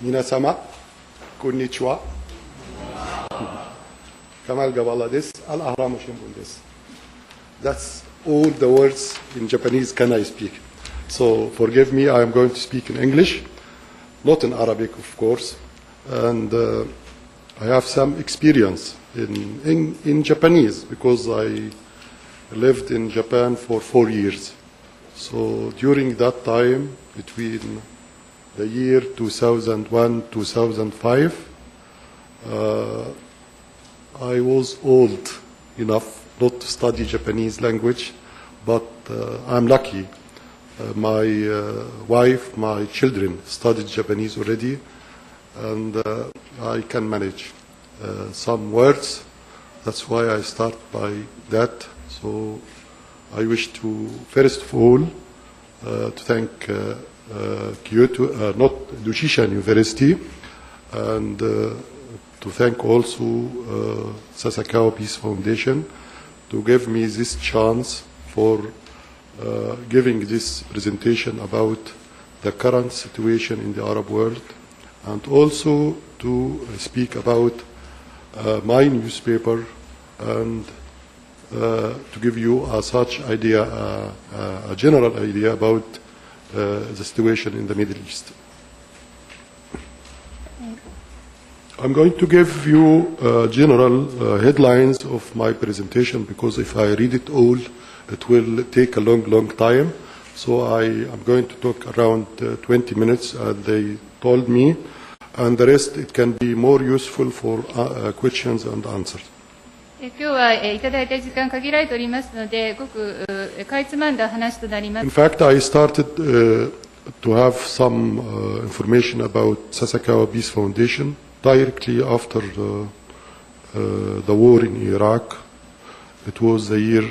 皆様、こんにちは。Kamal Gaballaです。アハラーム新聞です。That's all the words in Japanese can I speak. So forgive me, I am going to speak in English, not in Arabic, of course. And I have some experience in Japanese because I lived in Japan for 4 years. So during that time, between the year 2001-2005, I was old enough not to study Japanese language, but I'm lucky. My wife, my children studied Japanese already, and I can manage some words. That's why I start by that. So I wish to, first of all, to thank Kyoto, not Dushishan University, and to thank also Sasakawa Peace Foundation to give me this chance for giving this presentation about the current situation in the Arab world, and also to speak about my newspaper and to give you such idea, a general idea about the situation in the Middle East. I'm going to give you general headlines of my presentation because if I read it all, it will take a long time. So I am going to talk around 20 minutes, as they told me, and the rest it can be more useful for questions and answers. 今日はいただいた時間限られておりますので、ごくかいつまんだ話となります。In fact, I started to have some information about Sasakawa Peace Foundation directly after the war in Iraq. It was the year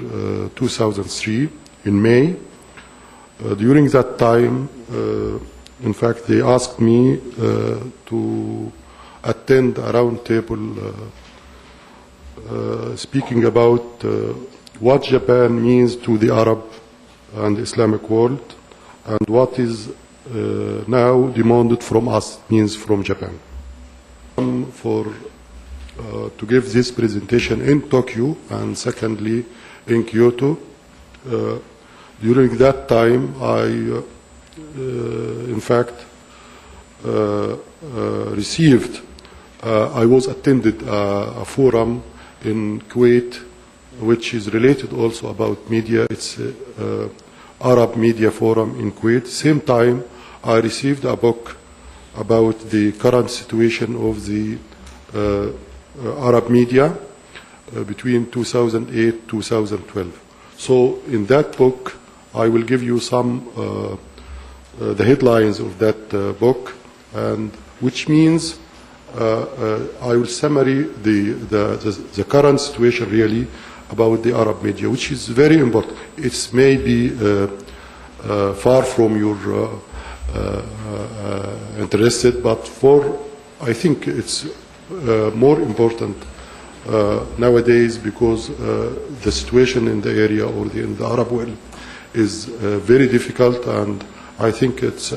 2003 in May. During that time, in fact, they asked me to attend a round table speaking about what Japan means to the Arab and Islamic world and what is now demanded from us, means from Japan. To give this presentation in Tokyo and secondly in Kyoto. During that time, I, in fact, I was attended a forum in Kuwait, which is related also about media. It's Arab Media Forum in Kuwait. Same time, I received a book about the current situation of the Arab media between 2008-2012. So in that book, I will give you some the headlines of that book, and which means I will summary the current situation really about the Arab media, which is very important. It's maybe far from your interested, but I think it's more important nowadays because the situation in the area or in the Arab world is very difficult, and I think it's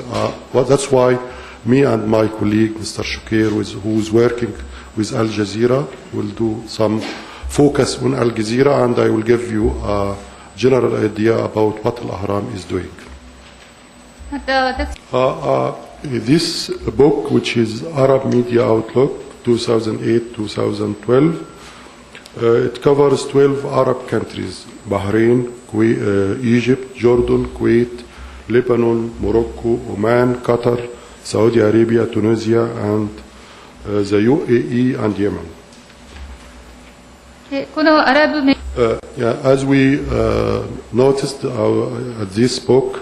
that's why me and my colleague, Mr. Shokeir, who is working with Al Jazeera, will do some focus on Al Jazeera, and I will give you a general idea about what Al Ahram is doing. This book, which is Arab Media Outlook 2008-2012, it covers 12 Arab countries: Bahrain, Kuwait, Egypt, Jordan, Kuwait, Lebanon, Morocco, Oman, Qatar, Saudi Arabia, Tunisia, and the UAE and Yemen. As we noticed at this book,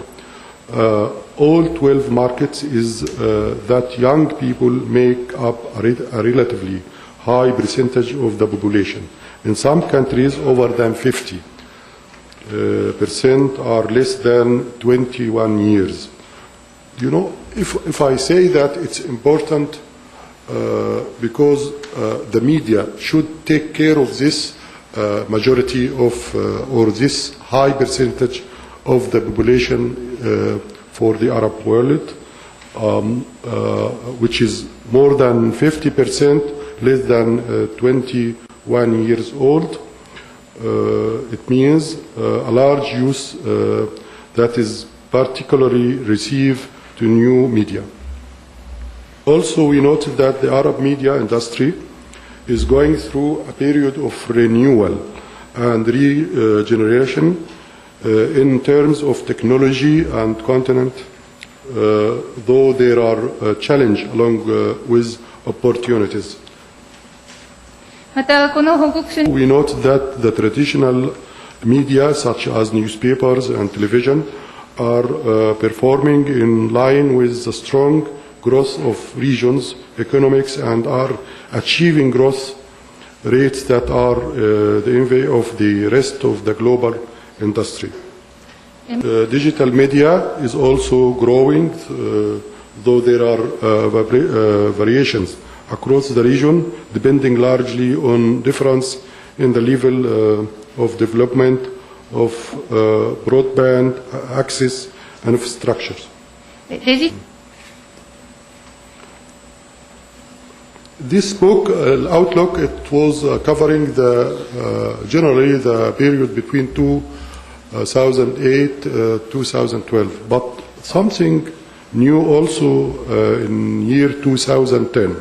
all 12 markets is that young people make up a relatively high percentage of the population. In some countries, over than 50% are less than 21 years. You know, if I say that, it's important because the media should take care of this majority of or this high percentage of the population for the Arab world, which is more than 50% less than 21 years old. It means a large use that is particularly received to new media. Also, we noted that the Arab media industry is going through a period of renewal and regeneration in terms of technology and content, though there are challenges along with opportunities. We note that the traditional media, such as newspapers and television, are performing in line with the strong growth of regions' economics and are achieving growth rates that are the envy of the rest of the global industry. Digital media is also growing, though there are variations across the region, depending largely on difference in the level of development of broadband access and infrastructures. This book, Outlook, it was covering generally the period between 2008 2012, but something new also in year 2010,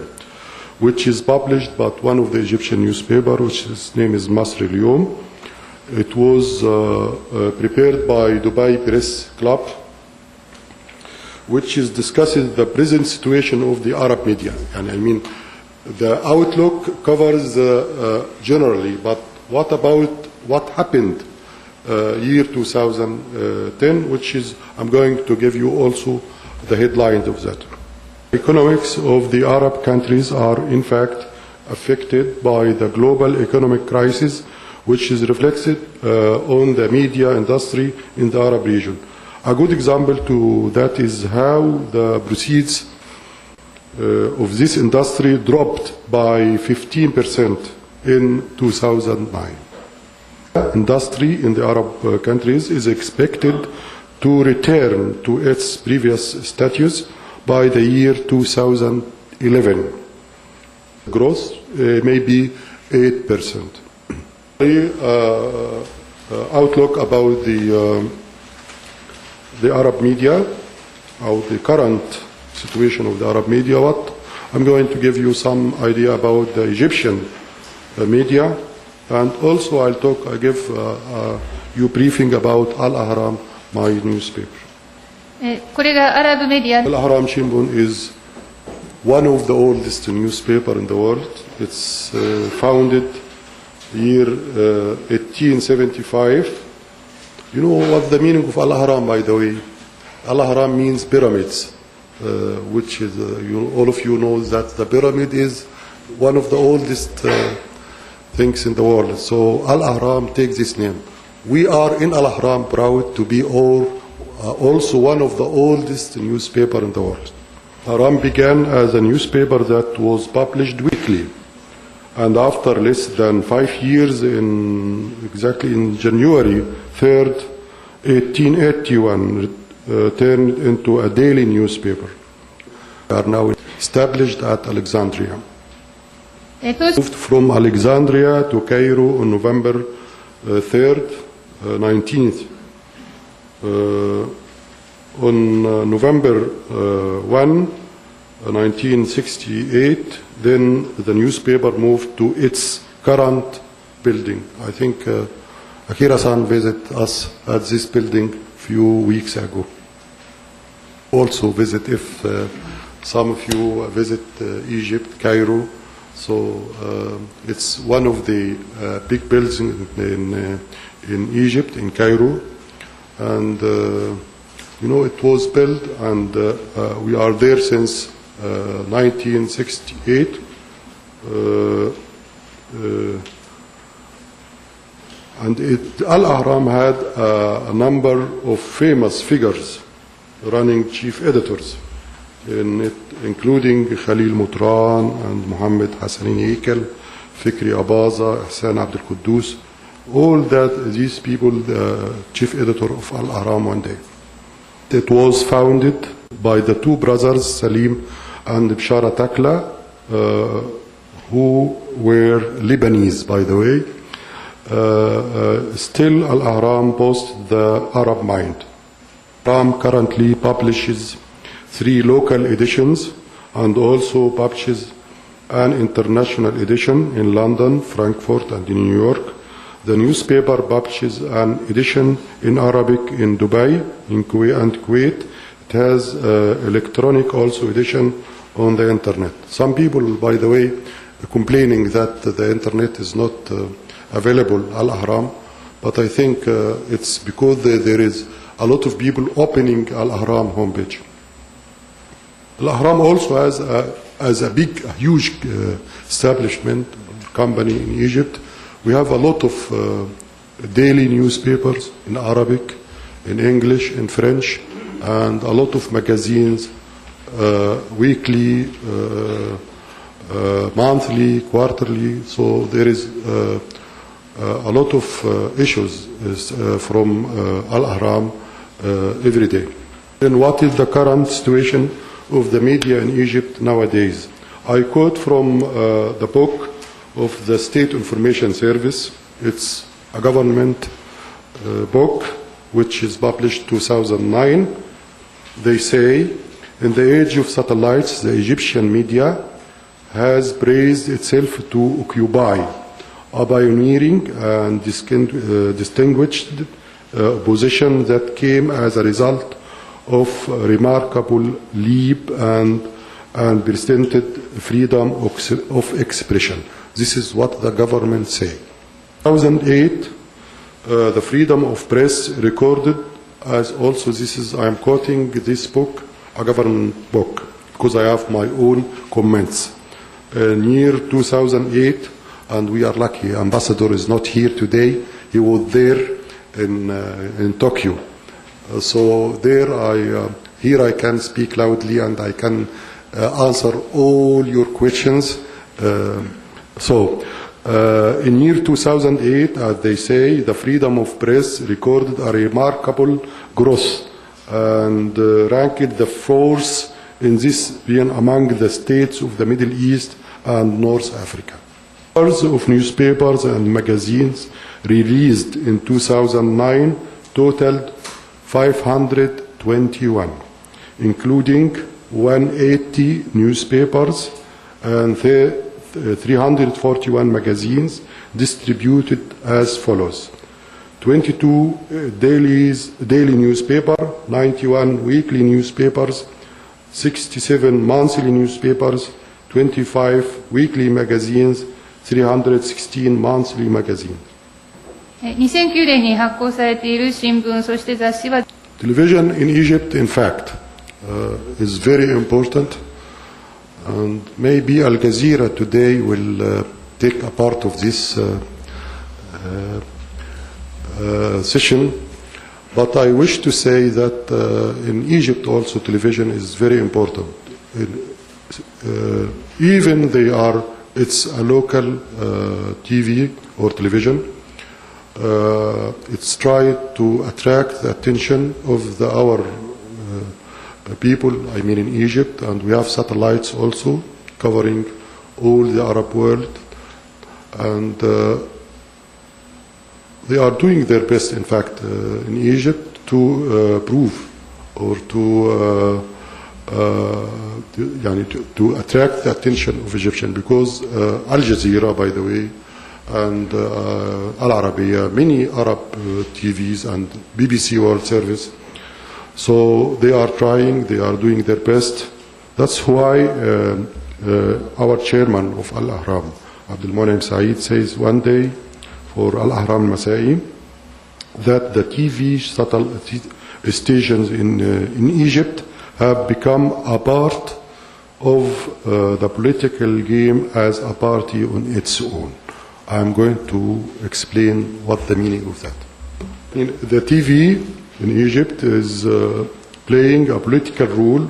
which is published by one of the Egyptian newspaper, which his name is Masr al-Yom. It was prepared by Dubai Press Club, which is discussing the present situation of the Arab media. And I mean, the outlook covers generally, but what about what happened year 2010, which is, I'm going to give you also the headline of that. Economics of the Arab countries are in fact affected by the global economic crisis, which is reflected on the media industry in the Arab region. A good example to that is how the proceeds of this industry dropped by 15% in 2009. Industry in the Arab countries is expected to return to its previous status by the year 2011. Growth may be 8%. Outlook about the Arab media, or the current situation of the Arab media. What I'm going to give you some idea about the Egyptian media, and also I'll give you briefing about Al Ahram, my newspaper. Al Ahram Shinbun is one of the oldest newspaper in the world. It's founded year 1875. You know what the meaning of Al Ahram, by the way? Al Ahram means pyramids, which is, all of you know that the pyramid is one of the oldest things in the world. So Al Ahram takes this name. We are in Al Ahram proud to be also one of the oldest newspaper in the world. Ahram began as a newspaper that was published weekly, and after less than 5 years, exactly in January 3rd, 1881, turned into a daily newspaper. We are now established at Alexandria. Moved from Alexandria to Cairo on November 3rd, 19th. On November 1, 1968, then the newspaper moved to its current building. I think Akira-san visited us at this building a few weeks ago. Also visit, if some of you visit Egypt, Cairo, so it's one of the big buildings in Egypt, in Cairo, and it was built, and we are there since 1968. And Al Ahram had a number of famous figures running chief editors in it, including Khalil Mutran and Mohamed Hassanin Ekel, Fikri Abaza, Hassan Abdul Quddus, all these people, the chief editor of Al Ahram one day. It was founded by the two brothers, Salim and Bishara Takla, who were Lebanese, by the way. Still, Al-Ahram boasts the Arab mind. Ahram currently publishes 3 local editions and also publishes an international edition in London, Frankfurt, and in New York. The newspaper publishes an edition in Arabic in Dubai in Kuwait. It has electronic also edition on the internet. Some people, by the way, complaining that the internet is not available, Al-Ahram, but I think it's because there is a lot of people opening Al-Ahram homepage. Al-Ahram also has a huge establishment, company in Egypt. We have a lot of daily newspapers in Arabic, in English, in French, and a lot of magazines, weekly, monthly, quarterly. So there is a lot of issues from Al-Ahram every day. And what is the current situation of the media in Egypt nowadays? I quote from the book of the State Information Service. It's a government book which is published 2009. They say, in the age of satellites, the Egyptian media has praised itself to occupy a pioneering and distinguished position that came as a result of a remarkable leap and unprecedented freedom of expression. This is what the government say. 2008, the freedom of press recorded as also, I am quoting this book, a government book, because I have my own comments. In year 2008, and we are lucky, Ambassador is not here today, he was there in Tokyo. So there here I can speak loudly and I can answer all your questions. In year 2008, as they say, the freedom of press recorded a remarkable growth and ranked the fourth in this being among the states of the Middle East and North Africa. Numbers of newspapers and magazines released in 2009 totaled 521, including 180 newspapers and 341 magazines distributed as follows: 22 daily newspaper, 91 weekly newspapers, 67 monthly newspapers, 25 weekly magazines, 316 monthly magazines. 2009年に発行されている新聞、そして雑誌は Television in Egypt, in fact, is very important, and maybe Al Jazeera today will take a part of this session. But I wish to say that in Egypt also television is very important. Even it's a local TV or television. It's tried to attract the attention of our people, I mean in Egypt, and we have satellites also covering all the Arab world, and they are doing their best, in fact, in Egypt to prove or to attract the attention of Egyptian, because Al Jazeera, by the way, and Al Arabiya, many Arab TVs and BBC World Service, so they are trying, they are doing their best. That's why our chairman of Al-Ahram, Abdul Monem Saeed, says one day for Al-Ahram Masai that the TV stations in Egypt have become a part of the political game as a party on its own. I'm going to explain what the meaning of that. The TV in Egypt is playing a political role,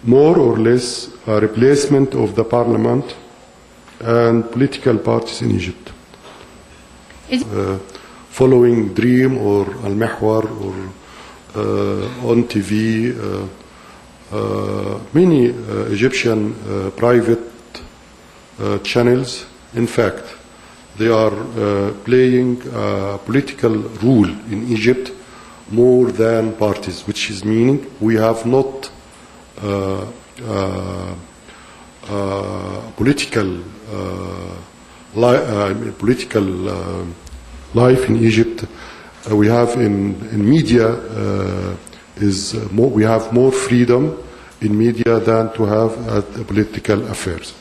more or less a replacement of the parliament and political parties in Egypt. following Dream or Al Mahwar or on TV, many Egyptian private channels, in fact, they are playing a political role in Egypt more than parties, which is meaning we have not political life in Egypt. We have in media we have more freedom in media than to have at the political affairs.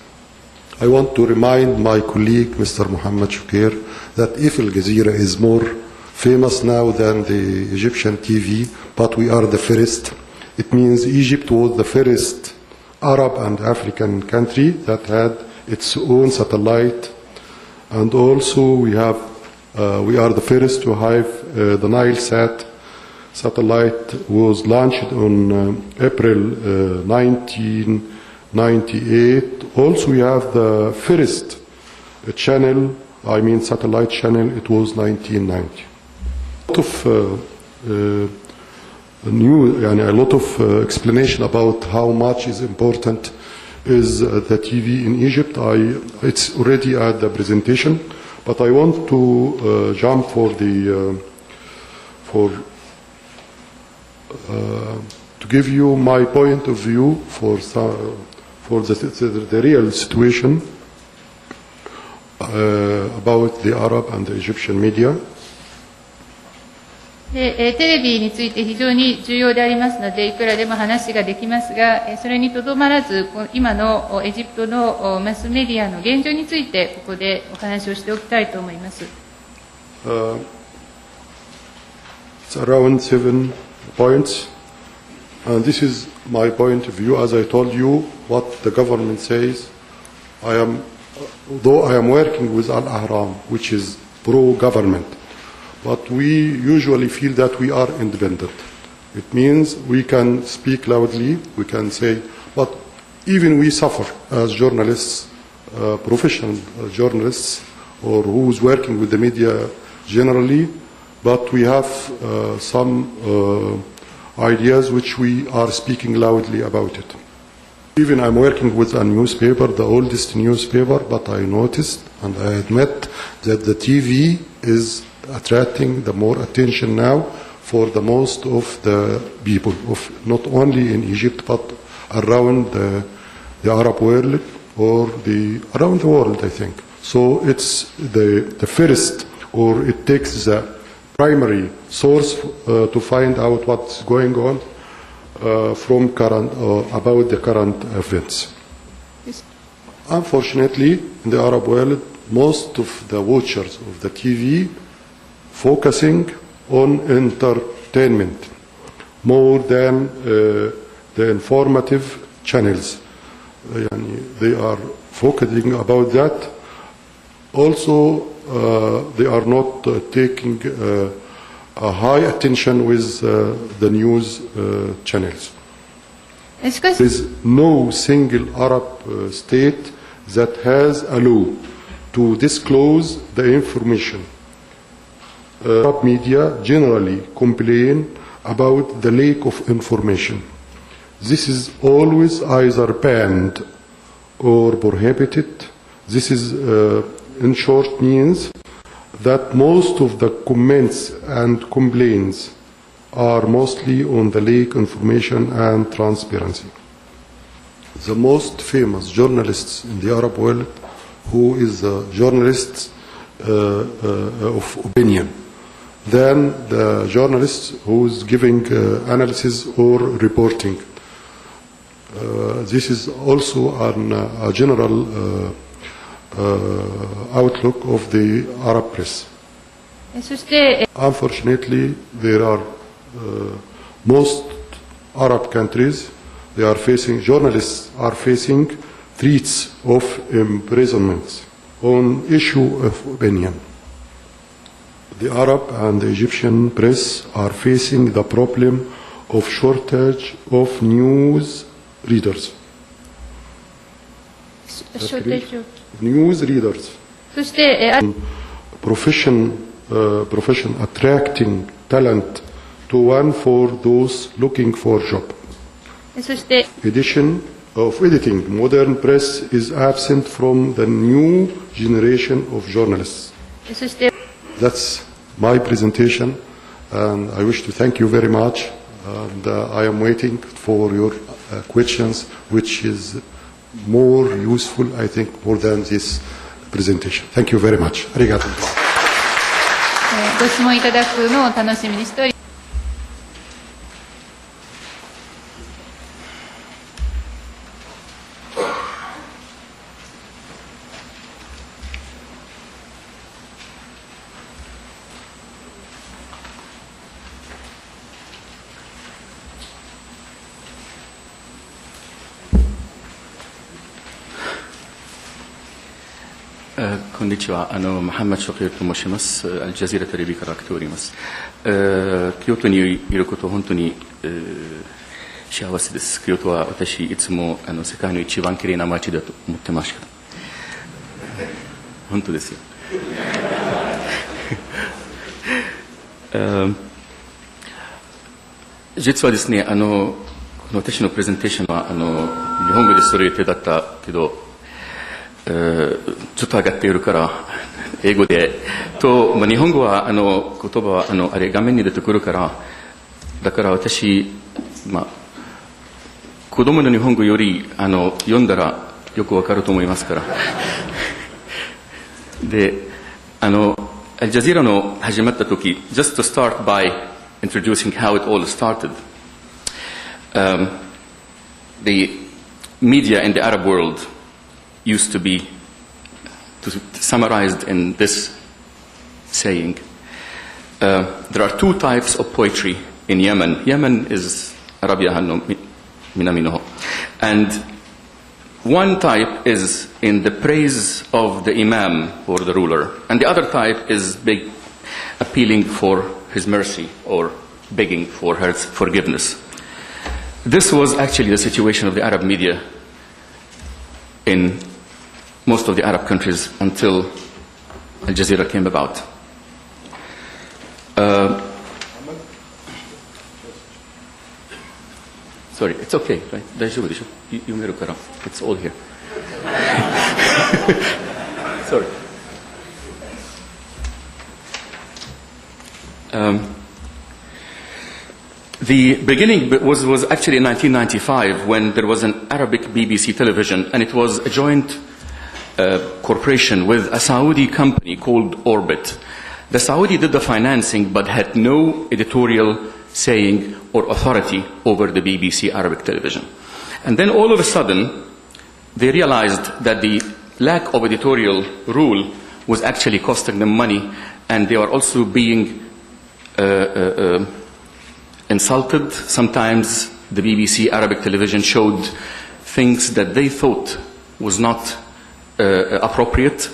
I want to remind my colleague, Mr. Mohamed Shokeir, that if Al Jazeera is more famous now than the Egyptian TV, but we are the first, it means Egypt was the first Arab and African country that had its own satellite, and also we are the first to have the Nilesat satellite was launched on April 1998. Also, we have the first channel, satellite channel, it was 1990. A lot of explanation about how much is important is the TV in Egypt. It's already at the presentation, but I want to jump to give you my point of view for the real situation about the Arab and the Egyptian media. テレビについて非常に重要でありますので、いくらでも話ができますが、それにとどまらず、今のエジプトのマスメディアの現状について、ここでお話をしておきたいと思います。It's around 7 points, and this is my point of view. As I told you, what the government says, though I am working with Al Ahram, which is pro-government, but we usually feel that we are independent. It means we can speak loudly, we can say, but even we suffer as journalists, professional journalists, or who's working with the media generally, but we have some ideas which we are speaking loudly about it. Even I'm working with a newspaper, the oldest newspaper, but I noticed and I admit that the TV is attracting the more attention now for the most of the people, not only in Egypt but around the Arab world or around the world, I think. So it's the first, or it takes the primary source to find out what's going on from about the current events. Yes. Unfortunately, in the Arab world, most of the watchers of the TV focusing on entertainment more than the informative channels. They are focusing about that. Also, they are not taking a high attention with the news channels. There is no single Arab state that has a law to disclose the information. Arab media generally complain about the lack of information. This is always either banned or prohibited. This is, in short, means that most of the comments and complaints are mostly on the lack of information and transparency. The most famous journalists in the Arab world, who is a journalist of opinion, than the journalist who is giving analysis or reporting. This is also a general outlook of the Arab press. Unfortunately, there are most Arab countries, journalists are facing threats of imprisonment on issue of opinion. The Arab and the Egyptian press are facing the problem of shortage of news readers. News readers. Profession profession, attracting talent to one for those looking for job. そして Edition of editing modern press is absent from the new generation of journalists. そして That's my presentation, and I wish to thank you very much. And I am waiting for your questions, which is more useful, I think, more than this presentation. Thank you very much. ありがとうございます。ご質問いただくのを楽しみにしております。こんにちは。モハメド・ショケイルと申します。アルジャジーラテレビから来ております。京都にいること本当に、幸せです。京都は私いつも世界の一番きれいな街だと思ってました。本当ですよ。実はですね、私のプレゼンテーションは日本語でする予定だったけど、ちょっと上がっているから英語でと、日本語は言葉はあれ画面に出てくるからだから私、子供の日本語より読んだらよくわかると思いますからでアルジャジーラの始まった時 just to start by introducing how it all started、the media in the Arab world used to be summarized in this saying. There are two types of poetry in Yemen. Yemen is Arabia Minamino. And one type is in the praise of the Imam or the ruler. And the other type is appealing for his mercy or begging for his forgiveness. This was actually the situation of the Arab media in most of the Arab countries until Al Jazeera came about. Sorry, it's okay, right? 大丈夫でしょ？読めるから。It's all here. Sorry. The beginning was actually in 1995 when there was an Arabic BBC television, and it was a joint corporation with a Saudi company called Orbit. The Saudi did the financing but had no editorial saying or authority over the BBC Arabic television. And then all of a sudden, they realized that the lack of editorial rule was actually costing them money, and they were also being insulted. Sometimes the BBC Arabic television showed things that they thought was not appropriate,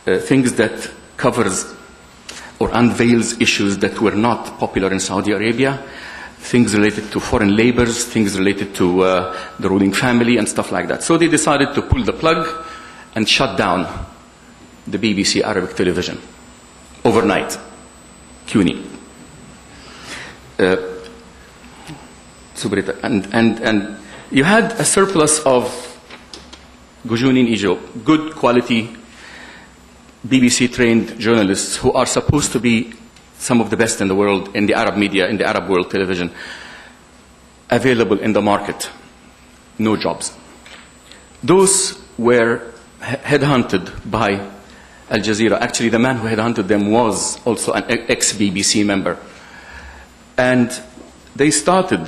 things that covers or unveils issues that were not popular in Saudi Arabia, things related to foreign labors, things related to the ruling family and stuff like that. So they decided to pull the plug and shut down the BBC Arabic television overnight. CUNY. And you had a surplus of Gujunin Ijo, good quality BBC-trained journalists who are supposed to be some of the best in the world in the Arab media, in the Arab world television, available in the market. No jobs. Those were headhunted by Al Jazeera. Actually, the man who headhunted them was also an ex-BBC member. And they started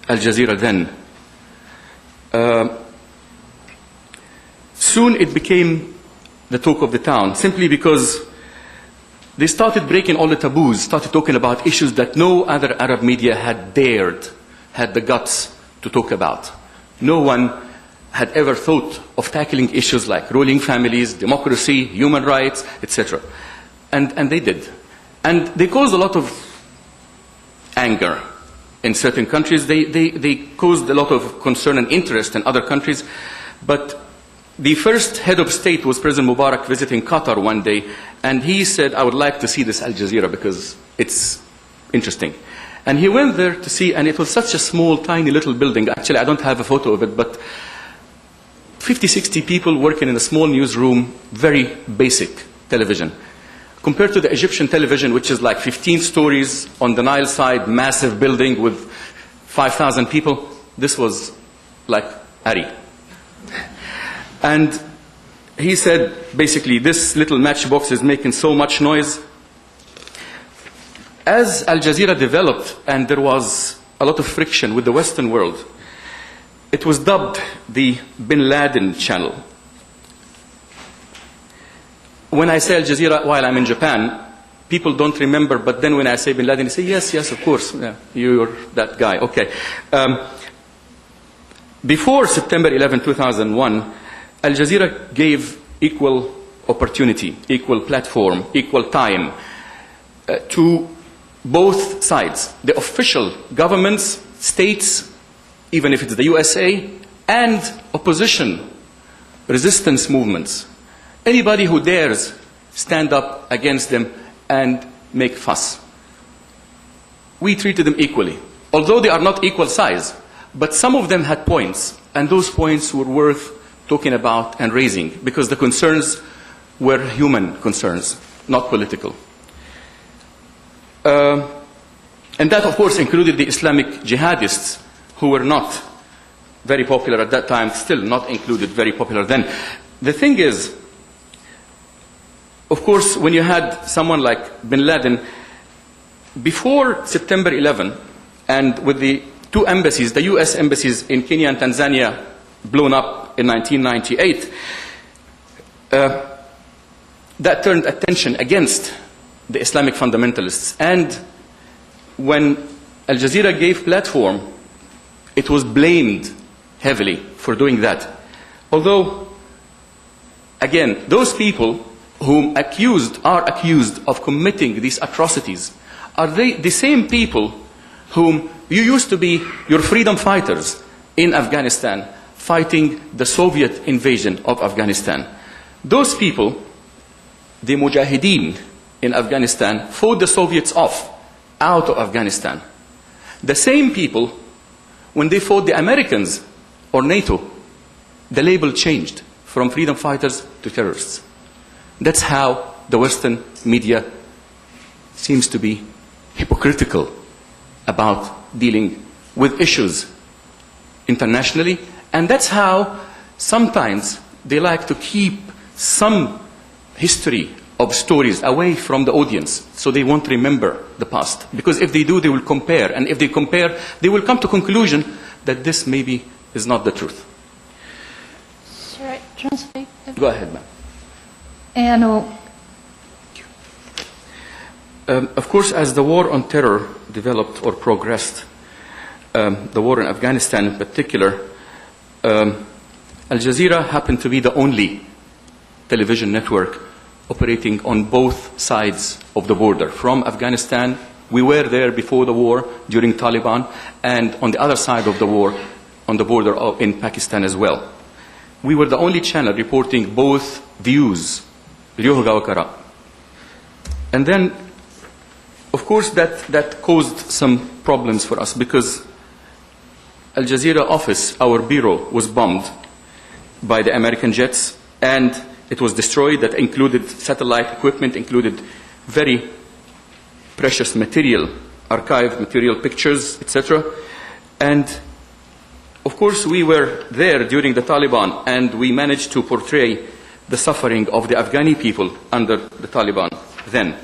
Al Jazeera then. Soon it became the talk of the town, simply because they started breaking all the taboos, started talking about issues that no other Arab media had had the guts to talk about. No one had ever thought of tackling issues like ruling families, democracy, human rights, etc. And they did. And they caused a lot of anger in certain countries. They caused a lot of concern and interest in other countries. But the first head of state was President Mubarak visiting Qatar one day, and he said, I would like to see this Al Jazeera because it's interesting. And he went there to see, and it was such a small, tiny little building. Actually, I don't have a photo of it, but 50, 60 people working in a small newsroom, very basic television. Compared to the Egyptian television, which is like 15 stories on the Nile side, massive building with 5,000 people, this was like Ari. And he said, basically, this little matchbox is making so much noise. As Al Jazeera developed, and there was a lot of friction with the Western world, it was dubbed the Bin Laden channel. When I say Al Jazeera while I'm in Japan, people don't remember, but then when I say Bin Laden, they say, yes, yes, of course, yeah, you're that guy. Okay. Before September 11, 2001, Al Jazeera gave equal opportunity, equal platform, equal time to both sides, the official governments, states, even if it's the USA, and opposition, resistance movements. Anybody who dares stand up against them and make fuss. We treated them equally, although they are not equal size, but some of them had points, and those points were worth talking about and raising, because the concerns were human concerns, not political. And that, of course, included the Islamic jihadists, who were not very popular at that time, still not included, very popular then. The thing is, of course, when you had someone like Bin Laden, before September 11, and with the two embassies, the US embassies in Kenya and Tanzania, blown up in 1998, that turned attention against the Islamic fundamentalists. And when Al Jazeera gave platform, it was blamed heavily for doing that. Although, again, those people whom are accused of committing these atrocities are the same people whom you used to be your freedom fighters in Afghanistan, fighting the Soviet invasion of Afghanistan. Those people, the Mujahideen in Afghanistan, fought the Soviets off out of Afghanistan. The same people, when they fought the Americans or NATO, the label changed from freedom fighters to terrorists. That's how the Western media seems to be hypocritical about dealing with issues internationally, and that's how sometimes they like to keep some history of stories away from the audience, so they won't remember the past. Because if they do, they will compare, and if they compare, they will come to conclusion that this maybe is not the truth. Should I translate? Go ahead, ma'am. Of course, as the war on terror developed or progressed, the war in Afghanistan in particular, Al Jazeera happened to be the only television network operating on both sides of the border. From Afghanistan, we were there before the war, during Taliban, and on the other side of the war, on the border in Pakistan as well. We were the only channel reporting both views. And then, of course, that caused some problems for us, because Al Jazeera office, our bureau, was bombed by the American jets, and it was destroyed. That included satellite equipment, included very precious material, archived material, pictures, etc. And of course, we were there during the Taliban, and we managed to portray the suffering of the Afghani people under the Taliban then.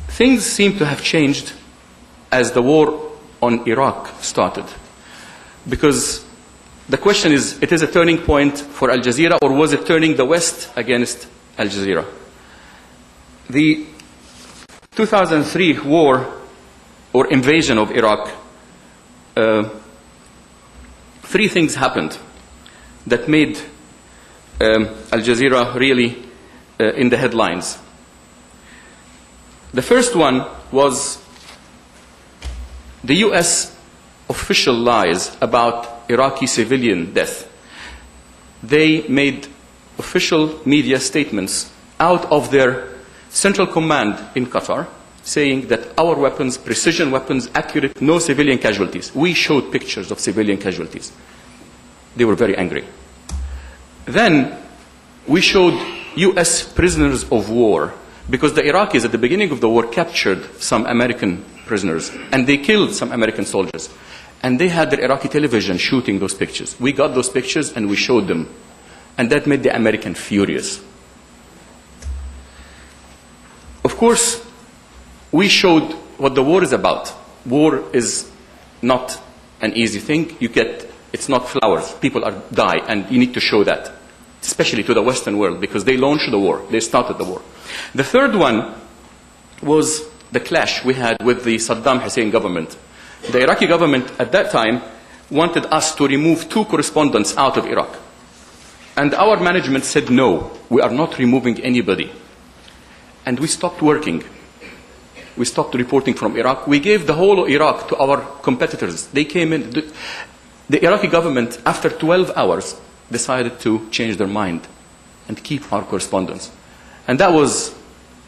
Things seem to have changed as the war on Iraq started, because the question is, it is a turning point for Al Jazeera, or was it turning the West against Al Jazeera? The 2003 war or invasion of Iraq, three things happened that made Al Jazeera really in the headlines. The first one was the US official lies about Iraqi civilian death. they made official media statements out of their central command in Qatar, saying that our weapons, precision weapons, accurate, no civilian casualties. We showed pictures of civilian casualties. They were very angry. Then we showed US prisoners of war, because the Iraqis at the beginning of the war captured some American prisoners, and they killed some American soldiers. And they had their Iraqi television shooting those pictures. We got those pictures and we showed them. And that made the American furious. Of course, we showed what the war is about. War is not an easy thing. It's not flowers. People die, and you need to show that, especially to the Western world, because they launched the war. They started the war. The third one was the clash we had with the Saddam Hussein government. The Iraqi government at that time wanted us to remove 2 correspondents out of Iraq. And our management said, no, we are not removing anybody. And we stopped working. We stopped reporting from Iraq. We gave the whole of Iraq to our competitors. They came in. The Iraqi government, after 12 hours, decided to change their mind and keep our correspondence. And that was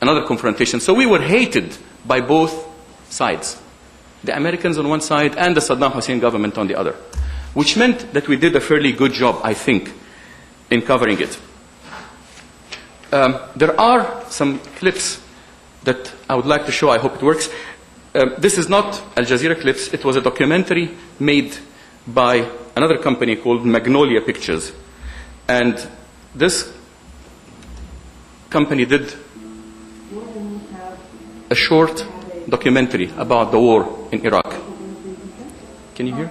another confrontation. So we were hated by both sides, the Americans on one side and the Saddam Hussein government on the other, which meant that we did a fairly good job, I think, in covering it. There are some clips that I would like to show. I hope it works. This is not Al Jazeera clips. It was a documentary made by another company called Magnolia Pictures. And this company did a short documentary about the war in Iraq. Can you hear?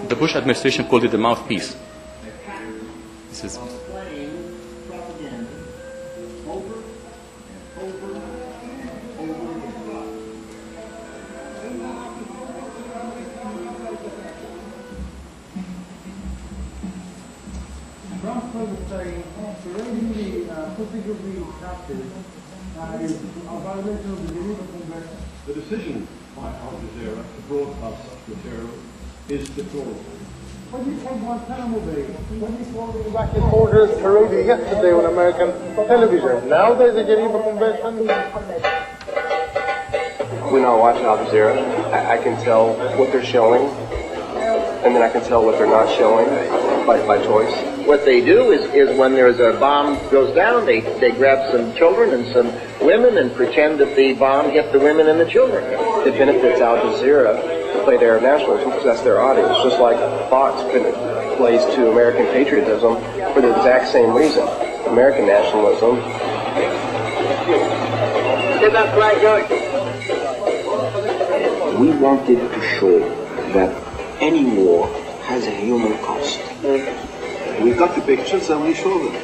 The Bush administration called it the mouthpiece. This is the decision by Al Jazeera to broadcast such material is deplorable. What do you call Guantanamo Bay? What do you call the Iraqi soldiers parading yesterday on American television? Now there's a Geneva Convention. When I watch Al Jazeera, I can tell what they're showing, and then I can tell what they're not showing by choice. What they do is when there's a bomb goes down, they grab some children and some women and pretend that the bomb hit the women and the children. It benefits Al Jazeera to play their nationalism because that's their audience, just like Fox plays to American patriotism for the exact same reason. American nationalism. We wanted to show that any war has a human cost. We got the pictures and we show them.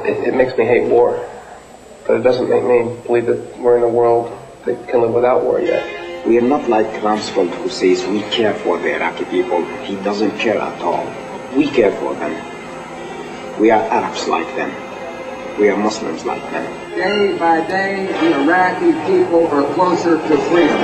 It makes me hate war, but it doesn't make me believe that we're in a world that can live without war yet. We are not like Rumsfeld, who says we care for the Iraqi people. He doesn't care at all. We care for them. We are Arabs like them. We are Muslims like them. Day by day, the Iraqi people are closer to freedom.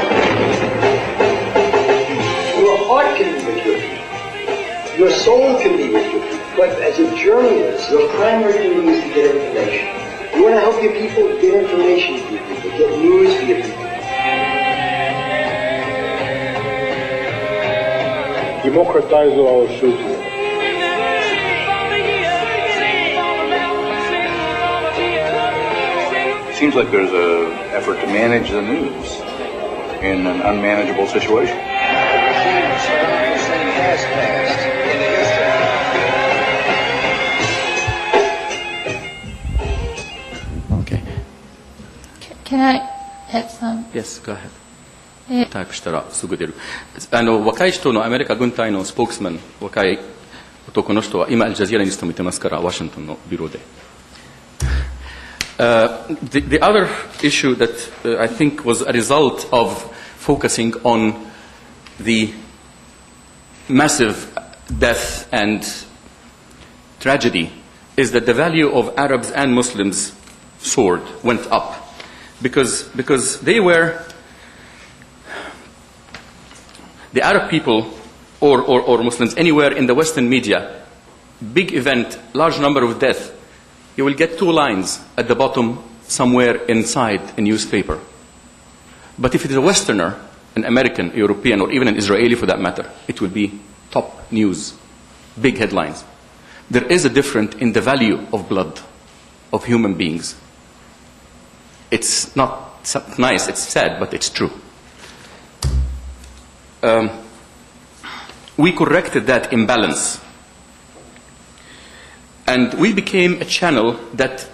Your heart can be with your people. Your soul can be with your people. But as a journalist, your primary duty is to get information. You want to help your people, get information for your people, get news for your people. Democratize our society. Seems like there's an effort to manage the news in an unmanageable situation. Okay. Can I add some? Yes, go ahead. タイプしたらすぐ出る。若い人のアメリカ軍隊のスポークスマン、若い男の人は今アルジャジーラに勤めてますから、ワシントンのビュローで。The other issue that I think was a result of focusing on the massive death and tragedy is that the value of Arabs and Muslims soared, went up, because they were, the Arab people or Muslims anywhere in the Western media, big event, large number of deaths, you will get 2 lines at the bottom somewhere inside a newspaper. But if it is a Westerner, an American, European, or even an Israeli for that matter, it will be top news, big headlines. There is a difference in the value of blood, of human beings. It's not nice, it's sad, but it's true. We corrected that imbalance. And we became a channel that,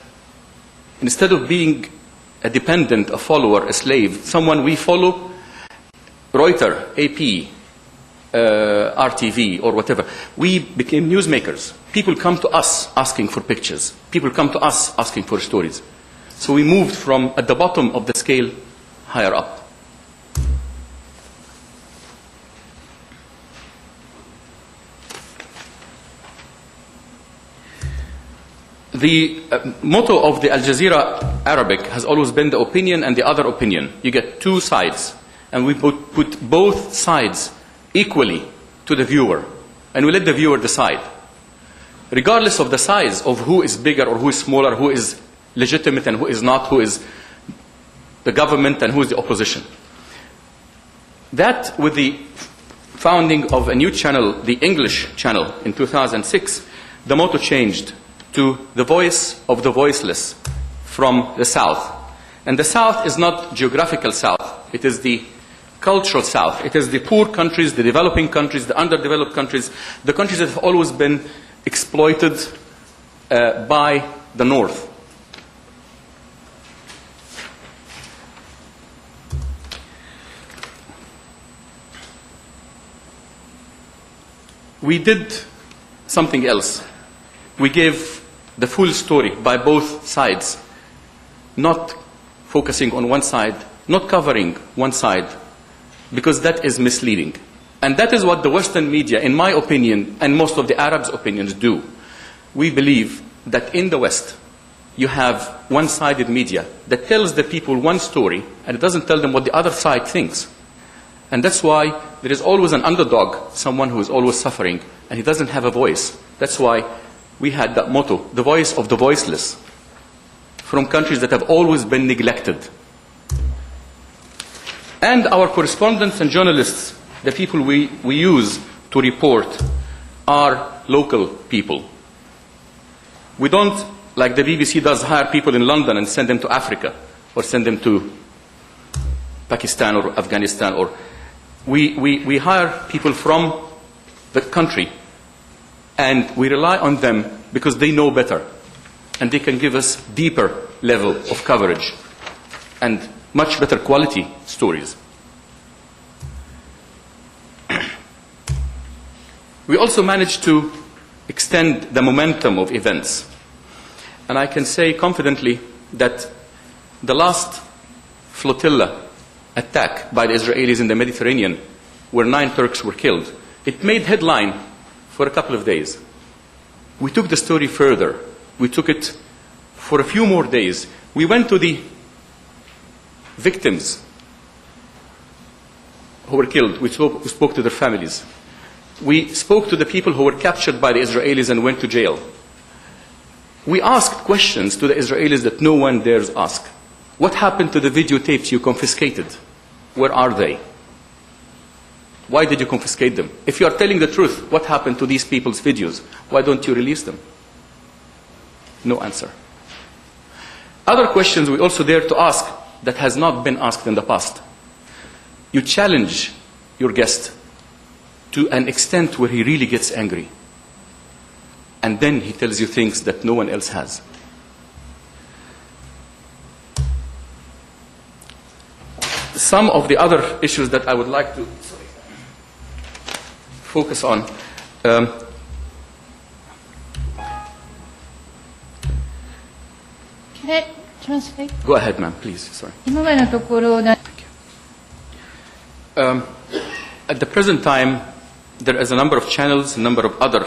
instead of being a dependent, a follower, a slave, someone we follow, Reuters, AP, RTV, or whatever, we became newsmakers. People come to us asking for pictures. People come to us asking for stories. So we moved from at the bottom of the scale higher up. The motto of the Al Jazeera Arabic has always been the opinion and the other opinion. You get 2 sides, and we put both sides equally to the viewer, and we let the viewer decide, regardless of the size of who is bigger or who is smaller, who is legitimate and who is not, who is the government and who is the opposition. That, with the founding of a new channel, the English channel, in 2006, the motto changed to the voice of the voiceless from the South. And the South is not geographical South. It is the cultural South. It is the poor countries, the developing countries, the underdeveloped countries, the countries that have always been exploited by the North. We did something else. We gave the full story by both sides, not focusing on one side, not covering one side, because that is misleading. And that is what the Western media, in my opinion, and most of the Arabs' opinions do. We believe that in the West, you have one-sided media that tells the people one story, and it doesn't tell them what the other side thinks. And that's why there is always an underdog, someone who is always suffering, and he doesn't have a voice. That's why we had that motto, the voice of the voiceless, from countries that have always been neglected. And our correspondents and journalists, the people we use to report, are local people. We don't, like the BBC does, hire people in London and send them to Africa, or send them to Pakistan or Afghanistan. Or we hire people from the country, and we rely on them because they know better, and they can give us deeper level of coverage and much better quality stories. We also managed to extend the momentum of events. And I can say confidently that the last flotilla attack by the Israelis in the Mediterranean, where 9 Turks were killed, it made headline for a couple of days. We took the story further. We took it for a few more days. We went to the victims who were killed. We spoke to their families. We spoke to the people who were captured by the Israelis and went to jail. We asked questions to the Israelis that no one dares ask. What happened to the videotapes you confiscated? Where are they? Why did you confiscate them? If you are telling the truth, what happened to these people's videos? Why don't you release them? No answer. Other questions we also dare to ask that has not been asked in the past. You challenge your guest to an extent where he really gets angry. And then he tells you things that no one else has. Some of the other issues that I would like to focus on. Can I translate? Go ahead, ma'am, please. Sorry. At the present time, there is a number of channels, a number of other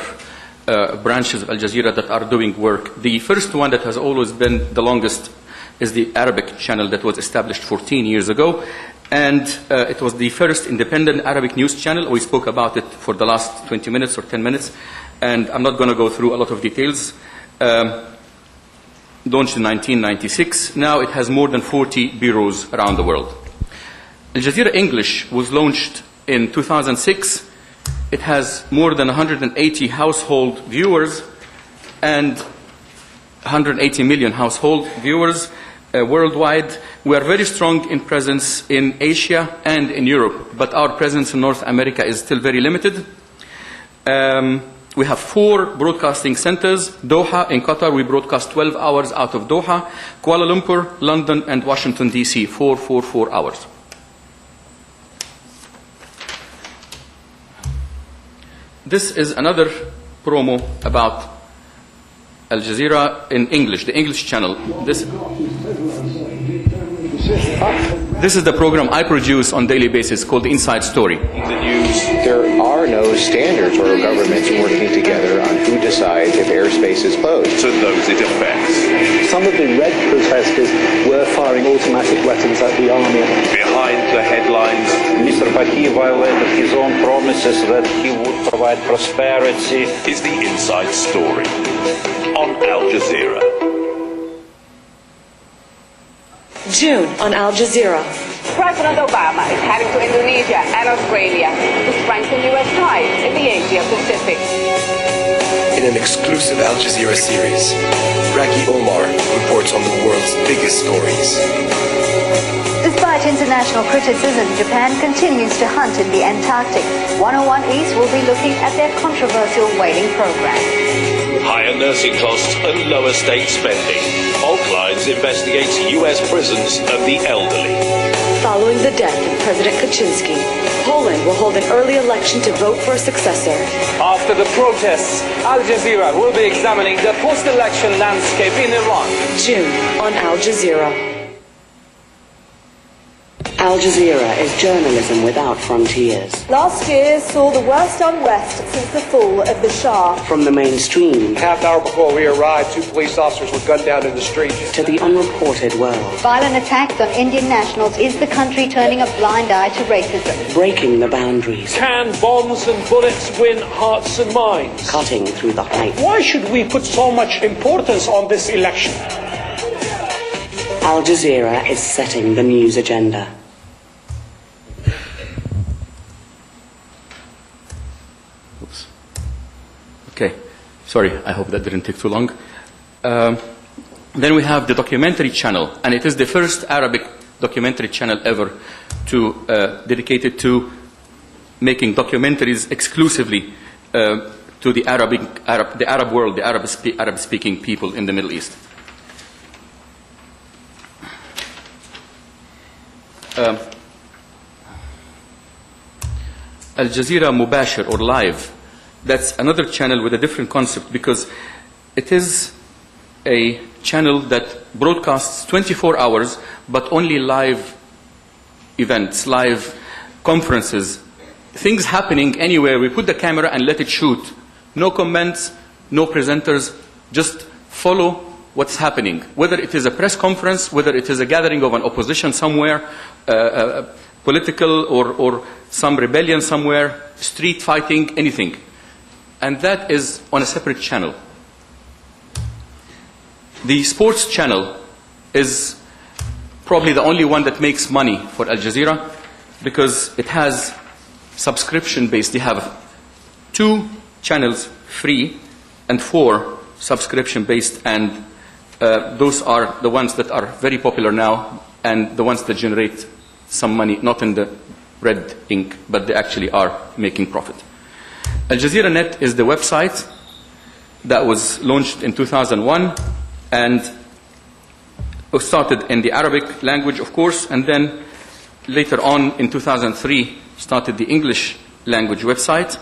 branches of Al Jazeera that are doing work. The first one that has always been the longest is the Arabic channel that was established 14 years ago. And it was the first independent Arabic news channel. We spoke about it for the last 20 minutes or 10 minutes. And I'm not going to go through a lot of details. Launched in 1996. Now it has more than 40 bureaus around the world. Al Jazeera English was launched in 2006. It has more than 180 household viewers and 180 million household viewers worldwide. We are very strong in presence in Asia and in Europe, but our presence in North America is still very limited. We have 4 broadcasting centers. Doha in Qatar, we broadcast 12 hours out of Doha. Kuala Lumpur, London, and Washington, D.C., 4 hours. This is another promo about Al Jazeera in English, the English channel. This is the program I produce on a daily basis called The Inside Story. The news, there are no standards or governments working together on who decides if airspace is closed. To those it affects. Some of the red protesters were firing automatic weapons at the army. Behind the headlines, Mr. Baki violated his own promises that he would provide prosperity. Is The Inside Story on Al Jazeera. June on Al Jazeera. President Obama is heading to Indonesia and Australia to strengthen U.S. ties in the Asia-Pacific. In an exclusive Al Jazeera series, Raki Omar reports on the world's biggest stories. Despite international criticism, Japan continues to hunt in the Antarctic. 101 East will be looking at their controversial whaling program. Higher nursing costs and lower state spending. Folklines investigates U.S. prisons of the elderly. Following the death of President Kaczynski, Poland will hold an early election to vote for a successor. After the protests, Al Jazeera will be examining the post-election landscape in Iran. June on Al Jazeera. Al Jazeera is journalism without frontiers. Last year saw the worst unrest since the fall of the Shah. From the mainstream, half hour before we arrived, 2 police officers were gunned down in the street. To the unreported world. Violent attacks on Indian nationals. Is the country turning a blind eye to racism? Breaking the boundaries. Can bombs and bullets win hearts and minds? Cutting through the hype. Why should we put so much importance on this election? Al Jazeera is setting the news agenda. Okay, sorry, I hope that didn't take too long. Then we have the documentary channel, and it is the first Arabic documentary channel ever dedicated to making documentaries exclusively to the Arab world, the Arab-speaking people in the Middle East. Al Jazeera Mubashir, or live. That's another channel with a different concept, because it is a channel that broadcasts 24 hours, but only live events, live conferences, things happening anywhere. We put the camera and let it shoot. No comments, no presenters, just follow what's happening. Whether it is a press conference, whether it is a gathering of an opposition somewhere, political or some rebellion somewhere, street fighting, anything. And that is on a separate channel. The sports channel is probably the only one that makes money for Al Jazeera, because it has subscription-based. They have 2 channels free and 4 subscription-based, and those are the ones that are very popular now and the ones that generate some money, not in the red ink, but they actually are making profit. Al Jazeera Net is the website that was launched in 2001 and started in the Arabic language, of course, and then later on in 2003 started the English language website.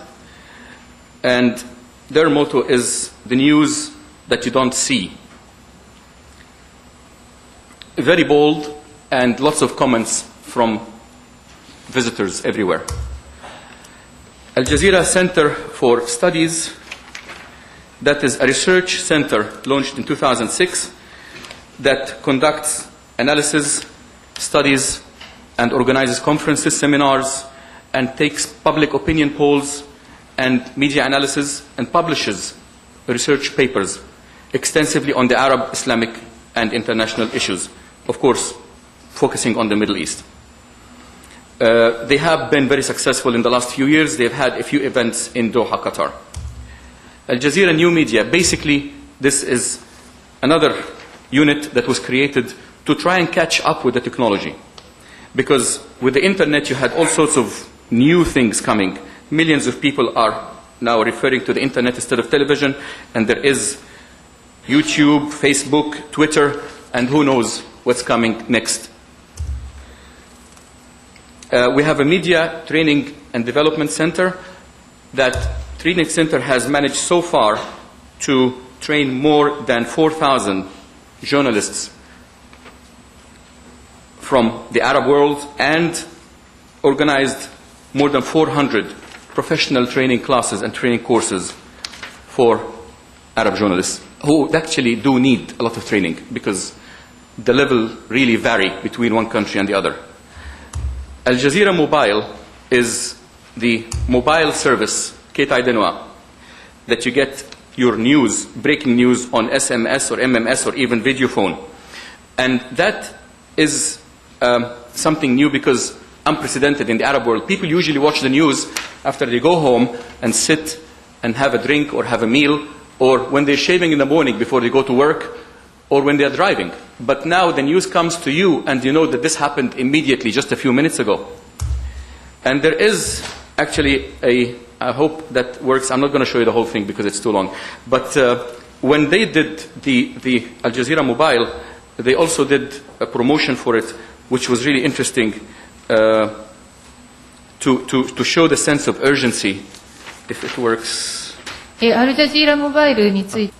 And their motto is the news that you don't see. Very bold and lots of comments from visitors everywhere. Al Jazeera Center for Studies That is a research center launched in 2006 that conducts analysis, studies, and organizes conferences, seminars, and takes public opinion polls and media analysis and publishes research papers extensively on the Arab, Islamic, and international issues, of course, focusing on the Middle East. They have been very successful in the last few years. They've had a few events in Doha, Qatar. Al Jazeera New Media, basically, this is another unit that was created to try and catch up with the technology. Because with the internet, you had all sorts of new things coming. Millions of people are now referring to the internet instead of television, and there is YouTube, Facebook, Twitter, and who knows what's coming next. We have a media training and development center. That training center has managed so far to train more than 4,000 journalists from the Arab world and organized more than 400 professional training classes and training courses for Arab journalists who actually do need a lot of training because the level really vary between one country and the other. Al Jazeera Mobile is the mobile service, Ketai Denwa, that you get your news, breaking news on SMS or MMS or even video phone. And that is something new because unprecedented in the Arab world. People usually watch the news after they go home and sit and have a drink or have a meal, or when they're shaving in the morning before they go to work, or when they're driving. But now the news comes to you and you know that this happened immediately just a few minutes ago. And there is actually I hope that works. I'm not going to show you the whole thing because it's too long. But when they did the Al Jazeera Mobile, they also did a promotion for it, which was really interesting to show the sense of urgency, if it works. アルジャジーラモバイルについて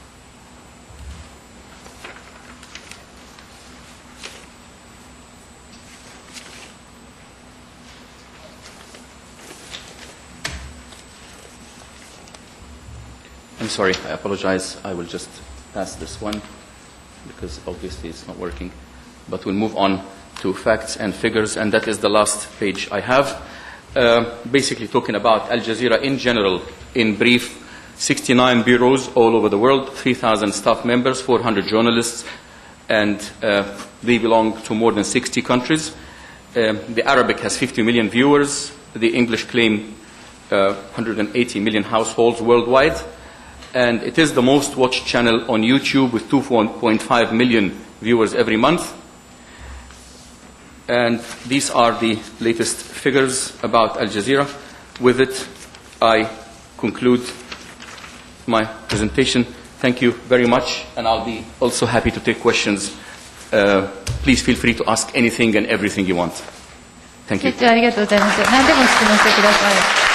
I'm sorry, I apologize. I will just pass this one because obviously it's not working. But we'll move on to facts and figures, and that is the last page I have. Basically talking about Al Jazeera in general, in brief, 69 bureaus all over the world, 3,000 staff members, 400 journalists, and they belong to more than 60 countries. The Arabic has 50 million viewers. The English claim 180 million households worldwide. And it is the most watched channel on YouTube with 2.5 million viewers every month. And these are the latest figures about Al Jazeera. With it, I conclude my presentation. Thank you very much, and I'll be also happy to take questions. Please feel free to ask anything and everything you want. Thank you. ありがとうございます。何でも質問してください。